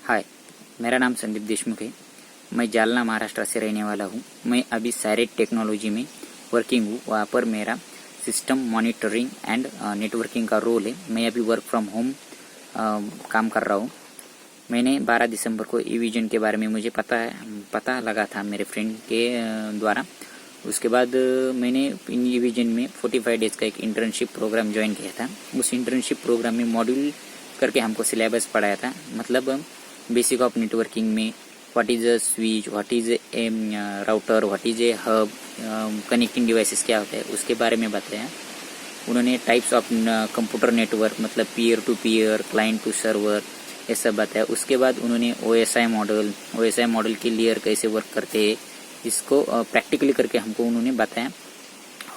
हाय, मेरा नाम संदीप देशमुख है। मैं जालना महाराष्ट्र से रहने वाला हूँ। मैं अभी साइरेट टेक्नोलॉजी में वर्किंग हूँ। वहाँ पर मेरा सिस्टम मॉनिटरिंग एंड नेटवर्किंग का रोल है। मैं अभी वर्क फ्रॉम होम काम कर रहा हूँ। मैंने 12 दिसंबर को ई-विजन के बारे में मुझे पता लगा था मेरे फ्रेंड के द्वारा। उसके बाद मैंने इन ई-विजन में 45 डेज़ का एक इंटर्नशिप प्रोग्राम ज्वाइन किया था। उस इंटर्नशिप प्रोग्राम में मॉड्यूल करके हमको सिलेबस पढ़ाया था। मतलब बेसिक ऑफ नेटवर्किंग में what is a switch, what is a router, what is a hub, connecting devices क्या होता है उसके बारे में बताया। उन्होंने टाइप्स ऑफ कंप्यूटर नेटवर्क मतलब peer to peer, client to server, ये सब बताया। उसके बाद उन्होंने OSI मॉडल के लेयर कैसे वर्क करते हैं इसको प्रैक्टिकली करके हमको उन्होंने बताया।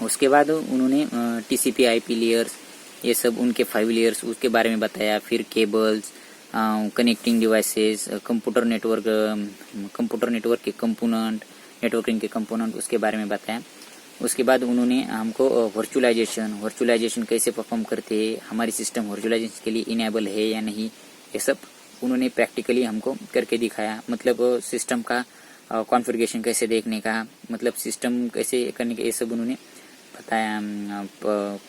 उसके बाद उन्होंने TCP IP लेयर्स, ये सब उनके 5 लेयर्स उसके बारे में बताया। फिर cables, connecting devices, computer network के कंपोनेंट, नेटवर्किंग के कंपोनेंट उसके बारे में बताया। उसके बाद उन्होंने हमको वर्चुअलाइजेशन कैसे परफॉर्म करते हैं, हमारी सिस्टम वर्चुअलाइजेशन के लिए इनेबल है या नहीं, ये सब उन्होंने प्रैक्टिकली हमको करके दिखाया। मतलब सिस्टम का कॉन्फ़िगरेशन कैसे देखने का, मतलब सिस्टम कैसे करने का, ये सब उन्होंने बताया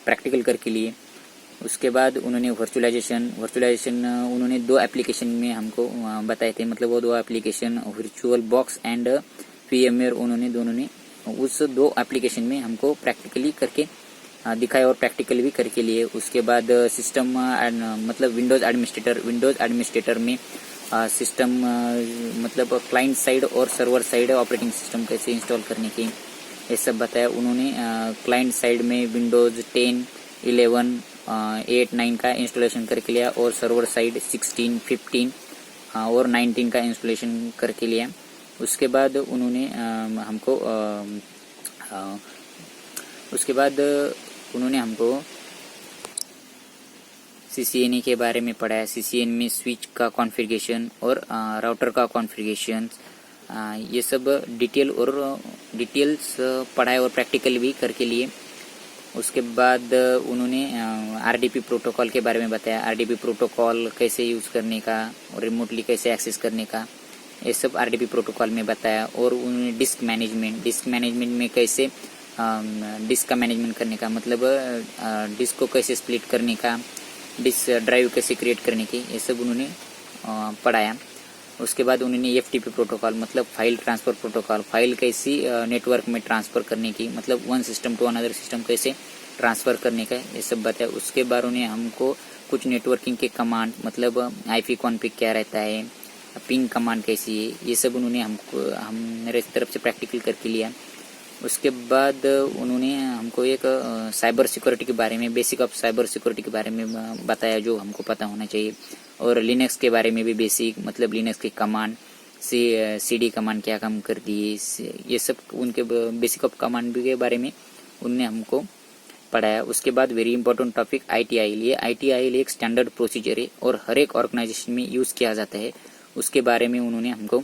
प्रैक्टिकल करके लिए। उसके बाद उन्होंने वर्चुअलाइजेशन उन्होंने 2 एप्लीकेशन में हमको बताए थे। मतलब वो 2 application virtual box and VMware, उन्होंने दोनों ने उस 2 एप्लीकेशन में हमको प्रैक्टिकली करके दिखाया और प्रैक्टिकल भी करके लिए। उसके बाद सिस्टम मतलब विंडोज़ एडमिनिस्ट्रेटर में सिस्टम मतलब क्लाइंट साइड और सर्वर साइड ऑपरेटिंग सिस्टम कैसे इंस्टॉल करने की, ये सब बताया उन्होंने। क्लाइंट साइड में विंडोज़ 10, 11, 8, 9 का इंस्टॉलेशन करके लिया और सर्वर साइड 16, 15 और 19 का इंस्टॉलेशन करके लिया। उसके बाद उन्होंने हमको CCNA के बारे में पढ़ाया। CCNA में स्विच का कॉन्फ़िगरेशन और राउटर का कॉन्फ़िगरेशन, ये सब डिटेल्स पढ़ाया और प्रैक्टिकल भी करके लिए। उसके बाद उन्होंने RDP प्रोटोकॉल के बारे में बताया। RDP प्रोटोकॉल कैसे यूज़ करने का और रिमोटली कैसे एक्सेस करने का, ये सब RDP प्रोटोकॉल में बताया। और उन्होंने डिस्क मैनेजमेंट में कैसे डिस्क का मैनेजमेंट करने का, मतलब डिस्क को कैसे स्प्लिट करने का, डिस्क ड्राइव कैसे क्रिएट करने की, ये सब उन्होंने पढ़ाया। उसके बाद उन्होंने FTP प्रोटोकॉल मतलब फाइल ट्रांसफ़र प्रोटोकॉल, फाइल कैसी नेटवर्क में ट्रांसफ़र करने की, मतलब one system to another system कैसे ट्रांसफ़र करने का, ये सब बताया। उसके बाद उन्होंने हमको कुछ नेटवर्किंग के कमांड, मतलब IP कॉन्फ़िग क्या रहता है, पिंग कमांड कैसी है, ये सब उन्होंने मेरे तरफ से प्रैक्टिकल करके लिया। उसके बाद उन्होंने हमको एक साइबर सिक्योरिटी के बारे में, बेसिक ऑफ साइबर सिक्योरिटी के बारे में बताया जो हमको पता होना चाहिए। और लिनक्स के बारे में भी बेसिक, मतलब लिनक्स के कमांड CD कमांड क्या काम करती है, ये सब उनके बेसिक ऑफ कमांड के बारे में उनने हमको पढ़ाया। उसके बाद वेरी इंपॉर्टेंट टॉपिक ITIL। ये ITIL एक स्टैंडर्ड प्रोसीजर है और हर एक ऑर्गेनाइजेशन में यूज़ किया जाता है, उसके बारे में उन्होंने हमको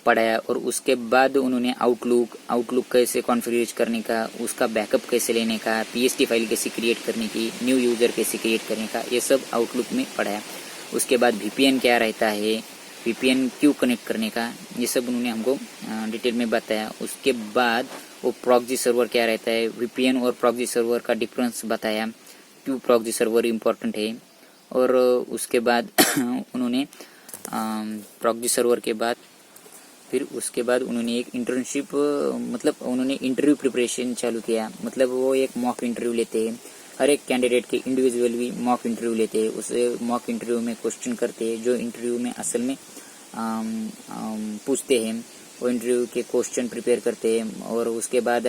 पढ़ाया। और उसके बाद उन्होंने आउटलुक कैसे कॉन्फ़िगर करने का, उसका बैकअप कैसे लेने का, PST फाइल कैसे क्रिएट करने की, न्यू यूज़र कैसे क्रिएट करने का, ये सब आउटलुक में पढ़ाया। उसके बाद VPN क्या रहता है, VPN क्यों कनेक्ट करने का, ये सब उन्होंने हमको डिटेल में बताया। उसके बाद वो प्रॉक्सी सर्वर क्या रहता है, VPN और प्रॉक्सी सर्वर का डिफरेंस बताया, क्यों प्रॉक्सी सर्वर इम्पोर्टेंट है। और उसके बाद उन्होंने प्रॉक्सी सर्वर के बाद फिर उसके बाद उन्होंने एक इंटर्नशिप, मतलब उन्होंने इंटरव्यू प्रिपरेशन चालू किया। मतलब वो एक मॉक इंटरव्यू लेते हैं, हर एक कैंडिडेट के इंडिविजुअल भी मॉक इंटरव्यू लेते हैं। उस मॉक इंटरव्यू में क्वेश्चन करते हैं जो इंटरव्यू में असल में पूछते हैं, वो इंटरव्यू के क्वेश्चन प्रिपेयर करते हैं। और उसके बाद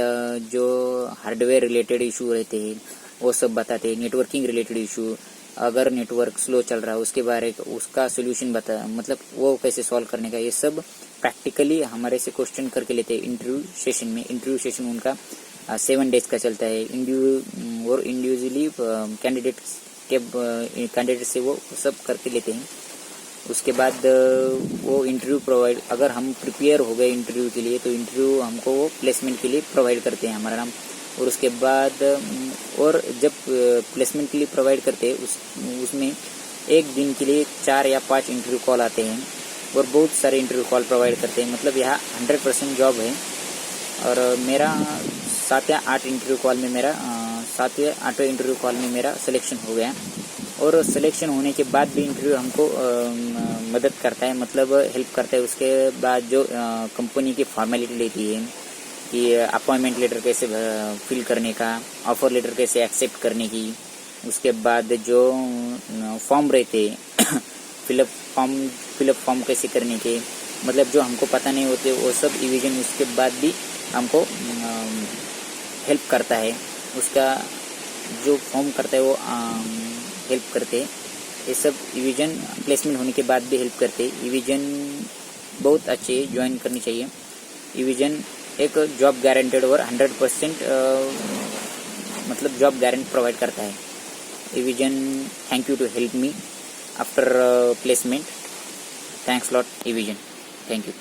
जो हार्डवेयर रिलेटेड इशू रहते हैं वो सब बताते हैं। नेटवर्किंग रिलेटेड इशू, अगर नेटवर्क स्लो चल रहा है उसके बारे उसका सोल्यूशन मतलब वो कैसे सॉल्व करने का, ये सब प्रैक्टिकली हमारे से क्वेश्चन करके लेते हैं इंटरव्यू सेशन में। इंटरव्यू सेशन उनका 7 डेज का चलता है। इंडिविजुअली कैंडिडेट से वो सब करके लेते हैं। उसके बाद वो इंटरव्यू प्रोवाइड, अगर हम प्रिपेयर हो गए इंटरव्यू के लिए तो इंटरव्यू हमको वो प्लेसमेंट के लिए प्रोवाइड करते हैं हमारा नाम। और उसके बाद और जब प्लेसमेंट के लिए प्रोवाइड करते हैं उसमें एक दिन के लिए 4 या 5 इंटरव्यू कॉल आते हैं और बहुत सारे इंटरव्यू कॉल प्रोवाइड करते हैं। मतलब यहाँ 100% जॉब है। और मेरा 7 या 8 इंटरव्यू कॉल में मेरा 7 या 8वें इंटरव्यू कॉल में मेरा सिलेक्शन हो गया। और सिलेक्शन होने के बाद भी इंटरव्यू हमको मदद करता है, मतलब हेल्प करता है। उसके बाद जो कंपनी की फॉर्मेलिटी लेती है कि अपॉइंटमेंट लेटर कैसे फिल करने का, ऑफर लेटर कैसे एक्सेप्ट करने की, उसके बाद जो फॉर्म रहते फिलअप फॉर्म कैसे करने के, मतलब जो हमको पता नहीं होते वो सब इविजन उसके बाद भी हमको हेल्प करता है। उसका जो फॉर्म करता है वो हेल्प करते हैं। ये सब इविजन प्लेसमेंट होने के बाद भी हेल्प करते हैं। इविजन बहुत अच्छे ज्वाइन करनी चाहिए। इविजन एक जॉब गारंटेड और 100% मतलब जॉब गारंटी प्रोवाइड करता है। इविजन thank you to help me after placement. Thanks lot इविजन, थैंक यू।